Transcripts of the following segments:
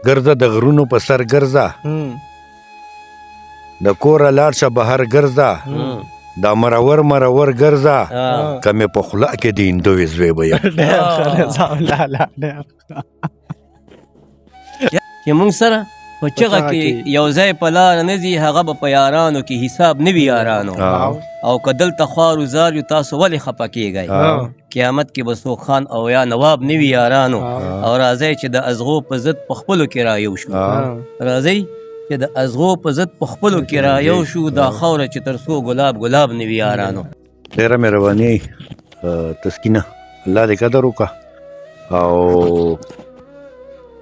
ګرځه د غرونو په سر ګرځه د کوره لاړ شه بهر ګرځه دا مرور مرور ګرځه که مې په خوله کې د هندوې زوی به یم چې موږ سره په چغه کې یو ځای په لاره نه ځي هغه به په یارانو کې حساب نه وي یارانو او که دلته خوار و زار یو تاسو ولې خفه کېږئ قیامت کې به څوک خان او یا نواب نه وي یارانو او راځئ چې د ازغو په ضد په خپلو کې رایو شو راځئ چې د ازغو په ضد په خپلو کې رایو شو دا خاوره چې تر څو ګلاب ګلاب نه وي یارانو ډېره مهرباني تسکینه الله دې قدر وکړه او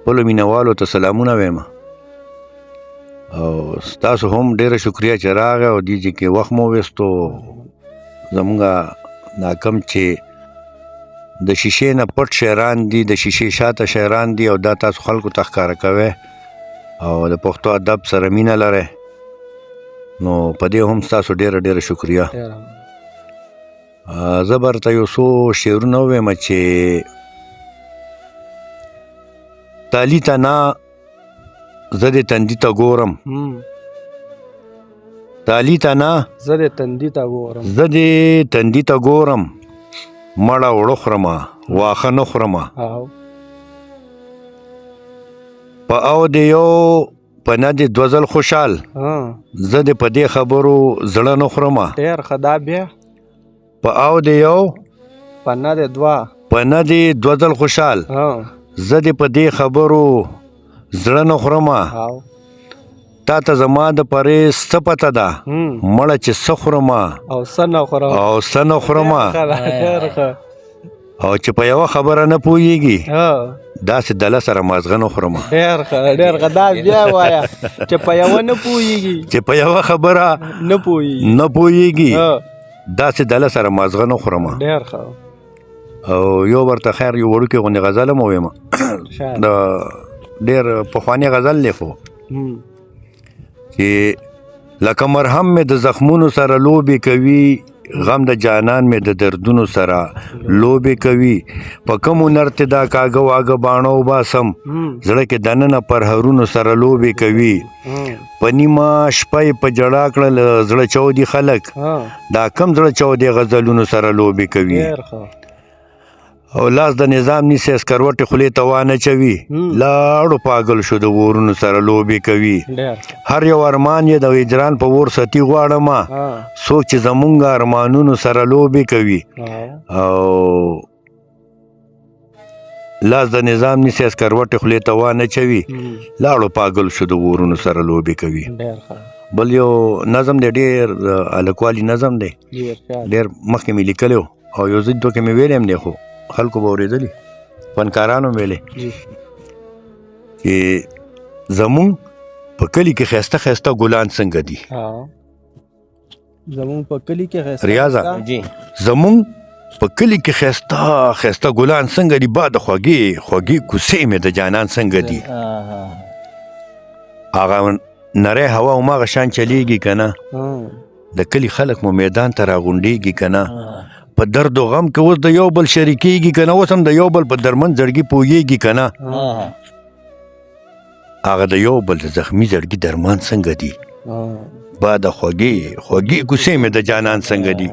خپلو مینهوالو ته سلامونه وایم او ستاسو هم ډېره شکریه چې راغی او دې کې وخت مو ویستو زمونږ دا کم چې د شیشې نه پټ شیران دي د شیشې شاته شیران دي او دا تاسو خلکو ته ښکاره کوئ او د پښتو ادب سره مینه لرئ نو په دې هم ستاسو ډېره ډېره شکریه زه به درته یو څو شعرونه ووایم چې تالي ته نه زه دې تندي ته ګورم تالي ته نه زه دې تندي ته ګورم زه دې تندي ته ګورم مړه اوړه خورمه واښه نه خورمه په او دې یو په نه دې دوه ځل خوشحال زه دې په دې خبرو زړه نه خورمه ډېر ښه دا بیا په او دې یو په نه دې دوه په نه دې دوه ځل خوشحال زه دې په دې خبرو زړه نه خورمه تا ته زما د پرې څه پته ده مړه چې څه خورمه او څه نه خورمه او چې په یوه خبره نه پوهېږي داسې دله سره مازغه نه خورمه ډېر ښه دا بیا وایه چې په یوه نه پوهېږي چې په یوه خبره نه پوهېږي داسې دله سره مازغه نه خورمه ډېر ښه او یو ورته خیر یو وړوکې غوندې غزل هم ووایم د ډېر پخوانی غزل دی خو چې لکه مرهم مې د زخمونو سره لوبې کوي غم د جانان مې د دردونو سره لوبې کوي په کوم هنر ته دا کاږه واږه باڼه وباسم زړه کې دننه پرهرونو سره لوبې کوي په نیمه شپه یې په ژړا کړل زړه چودي خلک دا کم زړه چودي غزلونو سره لوبې کوي او لاس د نظام نیسي اسکروټې خولې ته وانه چوي لاړو پاگل شو د ورونو سره لوبې کوي هر یو ارمان یې د هجران په ور ستی غواړمه څوک چې زمونږ ارمانونو سره لوبې کوي او لاس د نظام نیسي اسکروټې خولې ته وانه چوي لاړو پاگل شو د ورونو سره لوبې کوي بل یو نظم دی ډېر هلکوالي نظم دی ډېر مخکې مې لیکلی و او یو ځل دوه کې مې ویلی هم دی خو خلکو به اورېدلي فنکارانو ویلې چې زمونږ په کلي کې ښایسته ښایسته ګلان څنګه دي زمونږ په کلي کې ریاضه زمونږ په کلي کې ښایسته ښایسته ګلان څنګه دي با د خوږې خوږې کوڅې مې د جانان څنګه دي هغه نری هوا هماغه شان چلیږي که نه د کلي خلک مو میدان ته راغونډېږي که نه په درد و غم کې اوس د یو بل شریکېږي که نه اوس هم د یو بل په درمن زړګي پوهېږي که نه هغه د یو بل د زخمي زړګي درمان څنګه دي با د خوږې خوږې کوڅې مې د جانان څنګه دي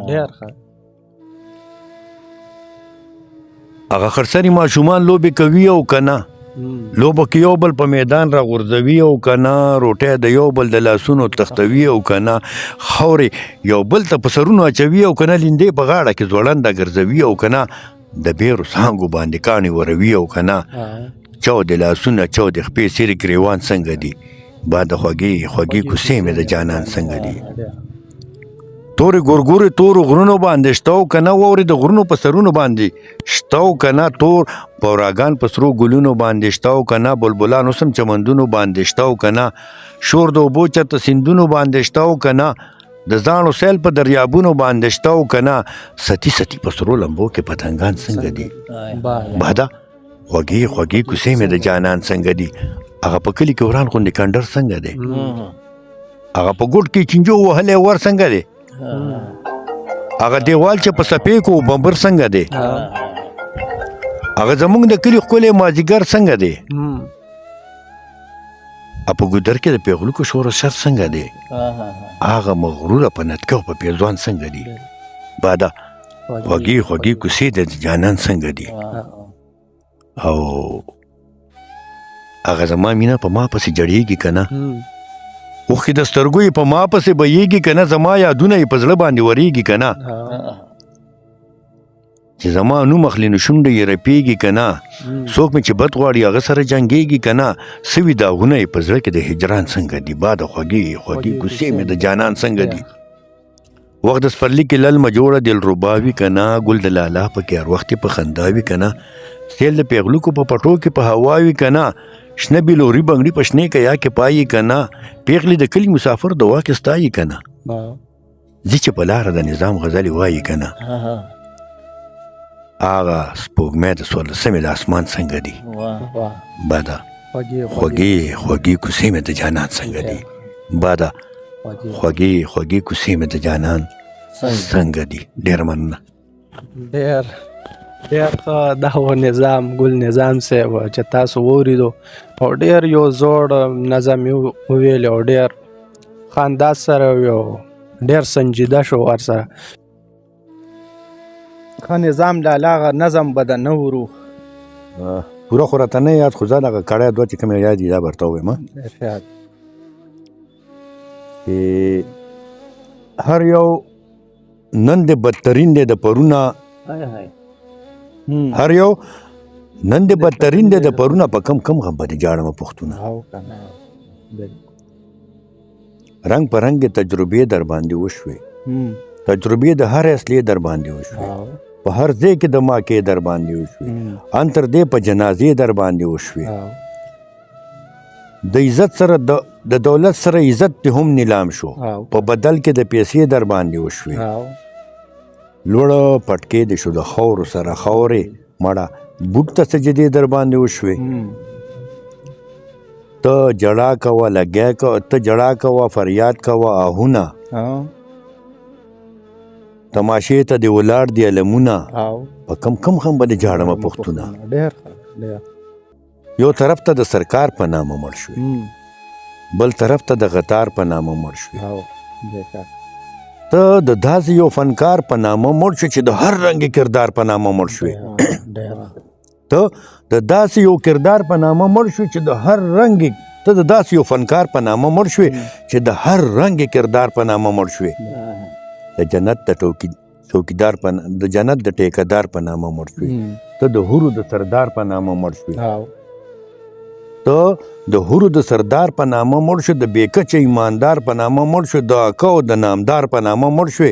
هغه خرسري ماشومان لوبې کوي او که نه لوبه کې یو بل په میدان را غورځوي او که نه روټۍ د یو بل د لاسونو تختوي او که نه خاورې یو بل ته په سرونو اچوي او که نه لیندې په غاړه کې ځوړنده ګرځوي او که نه د بیرو څانګو باندې کاڼې وروي او که نه چاودې لاسونه چاودې خپې سیرې ګریوان څنګه دي با د خوږې خوږې کوڅې مې د جانان څنګه دي تورې ګورګورې تورو غرونو باندې شته او که نه واورې د غرونو په سرونو باندې شته او که نه تور پوراګان په سرو ګلونو باندې شته او که نه بلبلان اوس هم چمندونو باندې شته او که نه شور د اوبو چرته سیندونو باندې شته او که نه د زاڼو سیل په دریابونو باندې شته او که نه ستی ستی په سرو لمبو کې پتنګان څنګه دي بادا خوږې خوږې کوڅې مې د جانان څنګه دي هغه په کلي کې وران غوندې کنډر څنګه دی هغه په ګوټ کې چنجو وهلی ور څنګه دی هغه دیوال چې په سپې کو بمبر څنګه دی هغه زمونږ د کلي ښکلی مازدیګر څنګه دی په ګودر کې د پیغلو شور سر څنګه دی هغه مغروره په نتکه او په پیزوان څنګه دي بادا خوږې خوږې کوڅې د جانان څنګه دي او هغه زما مینه په ما پسې جړېږي که نه اوښکې د سترګو یې په ما پسې بهیږي که نه زما یادونه یې په زړه باندې ورېږي که نه چې زما نوم اخلي نو شونډه یې رپېږي که نه څوک مې چې بد غواړي هغه سره جنګېږي که نه سوي داغونه یې په زړه کې د هجران څنګه دي باده خوږې خوږې کوڅې مې د جانان څنګه دي وخت د سپرلي کې للمه جوړه دلربا وي که نه ګل د لالا پکې هر وخت په خندا وي که نه سیل د پیغلوکو په پټو کې په هوا وي که نه شنه بلوري بنګړي په شنې کیا کې پایي که نه پیغلې د کلي مسافر د واکې ستایي که نه ځي چې په لاره د نظام غزلې وایي که نه هغه سپوږمۍ د څوارلسمې د اسمان څنګه دي باده خوږې خوږې کوڅې مې د جانان څنګه دي باده خوږې خوږې کوڅې مې د جانان څنګه دي ډېر مننه ډېر ښه دا و نظام ګل نظام صاحب چې تاسو واورېدو او ډېر یو زوړ نظم یې وویل او ډېر ښه انداز سره یو ډېر سنجیده شو ورسره ښه نظام لالا هغه نظم به د نه ورو پوره خو راته نه یاد خو زه دغه کړی دوه چې کوم یاد دي دا به ورته ووایم چې هر یو نن د بدترین دی د پرونه هر یو نن د بدترین دی د پرونه په کم کم غم باندې جاړمه پښتونه رنګ په رنګ تجربې در باندې وشوې تجربې د هر اصلي در باندې وشوې په هر ځای کې د ماکې در باندې وشوې انتر دې په جنازې در باندې وشوې د عزت سره د دولت سره عزت ته هم نیلام شو په بدل کې د پیسې در باندې وشوې لوړه پټکې د شو د خاورو سره خاورې مړه بوټ ته سجدې در باندې وشوې ته جړا کوه لګیا کوه ته جړا کوه فریاد کوه آهونه تماشې ته دې ولاړ دي علمونه په کم کم هم باندې جاړمه پښتونه یو طرف ته د سرکار په نامه مړ شوې بل طرف ته د غتار په نامه مړ شوې ته د داسې یو فنکار په نامه مړ شوې چې د هر رنګ کردار په نامه مړ شوې ته د داسې یو کردار په نامه مړ شوې چې د هر رنګ ته د داسې یو فنکار په نامه مړ شوې چې د هر رنګ کردار په نامه مړ شوې د جنت د چوکیدار په د جنت د ټیکدار په نامه مړ شوې ته د حورو د سردار په نامه مړ شوې ته د حورو د سردار په نامه مړ شو د بېکچه ایماندار په نامه مړ شو د اکا او د نامدار په نامه مړ شوې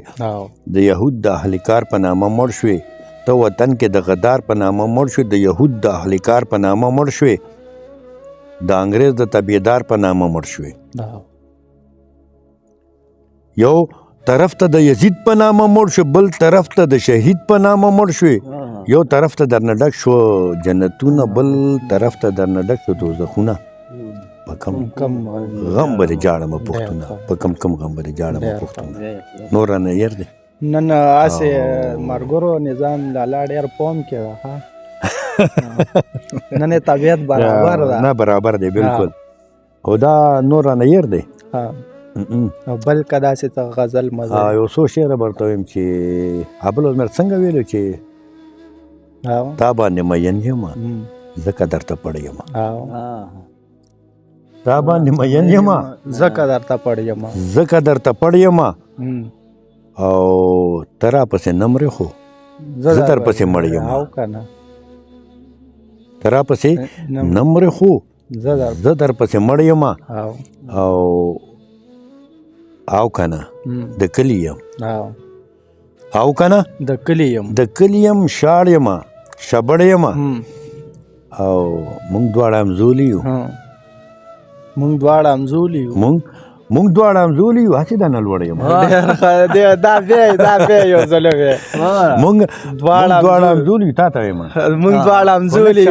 د یهود د اهلکار په نامه مړ شوې ته وطن کې د غدار په نامه مړ شو د یهود د اهلکار په نامه مړ شوې د انګریز د تبعیدار په نامه مړ شوې یو طرف ته د یزید په نامه مړ شو بل طرف ته د شهید په نامه مړ شوې یو طرف ته درنه ډک شو جنتونه بل طرف ته درنه ډک شو دوزخونه په کم غم به دې جاړمه پښتونه په کم کم غم به دې جاړمه پښتونه نور رانه ير دی نن هسې مرګرو نظام لالا ډېر پوم کې ده نن یې طبیعت برابر ده نه برابر دی بالکل او دا نور رانه ير دی بل که داسې ته غزل مزل یو څو شعره به ورته ویم چې ابل عمر څنګه ویلو چې تا باندې مین یم ځکه درته پړ یم تا باندې مین یم ځکه درته پړ یم ځکه درته پړ یم او ترا پسې نمرې خو زه در پسې مړ یم ترا پسې نمرې خو زه در پسې مړ یم او کنه د کلی یم او کنه د کلی یم شاړ یم شبړ یم او مونږ دواړه همزولي یو مونږ دواړه همزولي یو هسې دا نه لوړ یم دا بیا یو ځل مونږ دواړه همزولي یو تا ته وایم مونږ دواړه همزولي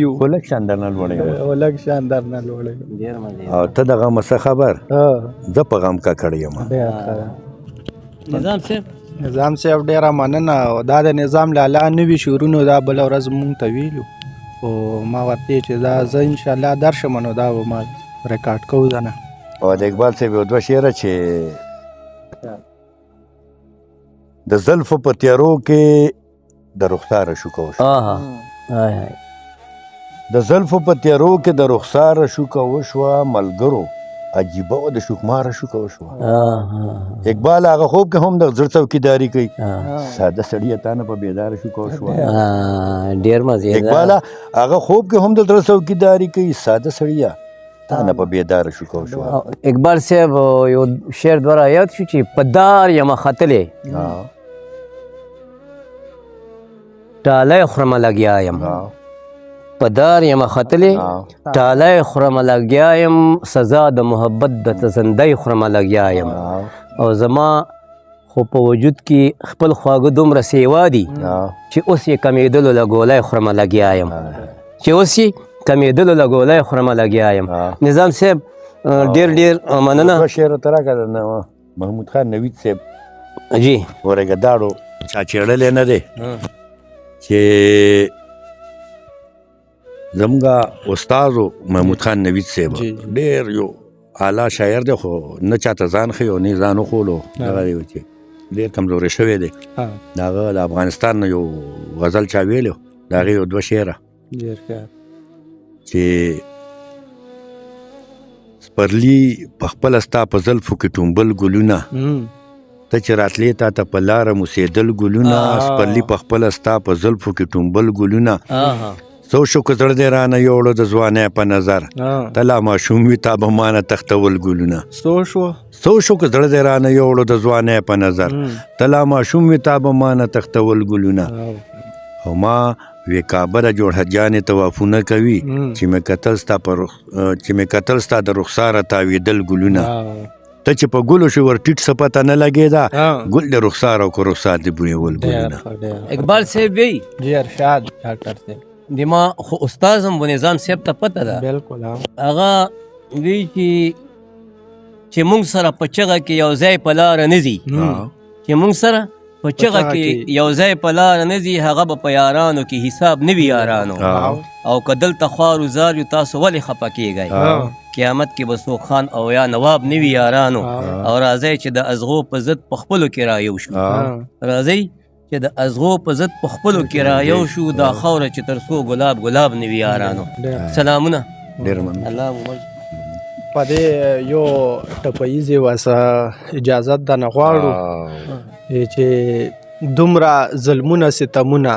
یو خو لږ شان درنه لوړ یم او ته د غمه څه خبر زه په غم ککړ یم نظام صاحب ډېره مننه دا د نظام لالا نوي شعرونو دا بله ورځ مونږ ته ویلو خو ما ورته چې دا زه انشاءالله درشم نو دا به ما ریکارډ کوو ځنه. او د اقبال صاحب یو دوه شعره چې د زلفو په تیارو کې د رخساره شوکه وشوه، د زلفو په تیارو کې د رخساره شوکه وشوه، ملګرو عجیبه و د شوکماره شوکه وشوه. اقبال هغه خوب کې هم د زړه څوکیداري کوي، ساده سړیه تا نه په بیداره شوکه وشوه. ډیر مزیدار. اقبال هغه خوب کې هم د زړه څوکیداري کوي، ساده سړیه تا نه په بیداره شوکه وشوه. اقبال صاحب یو شعر دوه یاد شو چې په دار یم ختلې ټالی خورمه لګیا یم، په دار یم ختلې ټالی خورمه لګیا یم، سزا د محبت د تزندۍ خورمه لګیا یم. او زما خو په وجود کې خپل خواږه دومره سیوا دي چې اوس یې کمیدلو له ګولۍ خورمه لګیا یم، چې اوس یې کمیدلو له ګولۍ خورمه لګیا یم. نظام صاحب ډیر ډیر مننه. دوه شعره ته راکړه نه محمود خان نوید صاحب جی ورګه داړو چا چېړلی نه دی چې زموږه استازو محمود خان نوید صاحب ډېر یو اعلی شاعر دی، خو نه چاته ځان ښیي او نه یې ځان وښولو. دغه دی چې ډېر کمزوری شوی دی. د هغه د افغانستان نه یو غزل چا ویلی و، د هغې یو دوه شعره چې سپرلي په خپله ستا په زلفو کې ټومبل ګلونه، ته چې راتلې تا ته په لاره موسېدل ګلونه، سپرلي په خپله ستا په زلفو کې ټومبل ګلونه، څو شو که زړه دې رانه یوړو د ځوانۍ په نظر، ته لا ماشوم وي تا به مانه تختول ګلونه، څو شو که زړه دې رانه یوړو د ځوانۍ په نظر، ته لا ماشوم وي تا به مانه تختول ګلونه. او ما وی کعبه جوړ حجانې طوافونه کوي، چې مې کتل ستا د رخساره تاویدل ګلونه، ته چې په ګلو شو ور ټیټ څه پته نه لګېده، ګل د رخسار او که رخسار د بویول ګلونه. اقبال صاحب وی جی ارشاد ډاکټر صاحب د ما خو استاد هم و نظام صاحب ته پته ده، بالکل هغه وی چې مونږ سره په چغه کې یو ځای په لاره نه ځي، چې مونږ سره په چغه کې یو ځای په لاره نه ځي، هغه به په یارانو کې حساب نه وي یارانو، او که دلته خوار و زار یو تاسو ولې خفه کېږئ، قیامت کې به څوک خان او یا نواب نه وي یارانو. او راځئ چې د ازغو په ضد په خپلو کې رایو شو، راځئ چې د ازغو په ضد په خپلو کې رایو شو، دا خاوره چې تر څو ګلاب ګلاب نه وي یارانو. سلامونه. ډېر مننه. الله مو په دې یو ټپییزې وسه اجازت د نه غواړو چې دومره ظلمونه ستمونه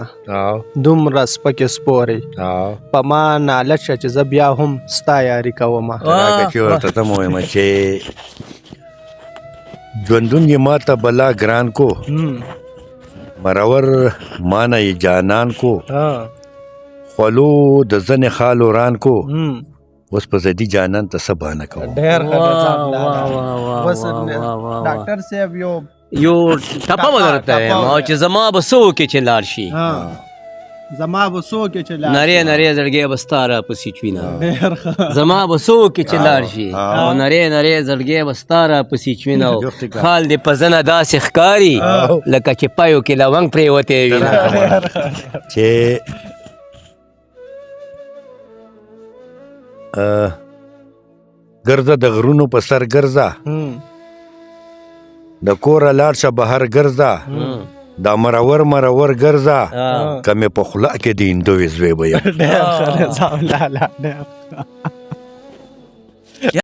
دومره سپکې سپورې په ما ناله شه چې زه بیا هم ستا یاري کومه. راکه چې ورته ته م ویم چې ژوندون یې ما ته بلا ګران کو، مرور ما نه یې جانان کو، خولو د زنې خال وران کو، اوس په زدي جانان ته څه بانه کوم. ډېر ښه ډاکټر صاحب یو ټپه به درته وایم چې زما به څه وکړې چې لاړ شي، زما به څه وکړې چې لاړ شي، نرې نرې زړګی به ستا راپسې چوینه، زما به څه وکړې چې لاړ شي، او نرې نرې زړګی به ستا راپسې چوینه، خال دې په زنه داسې ښکاري لکه چې پایو کې لونګ پرېوتی وینه. چې ګرځه د غرونو په سر ګرځه، د کوره لاړ شه بهر ګرځه، دا مرور مرور ګرځه، که مې په خوله کې د هندوې زوی به یم.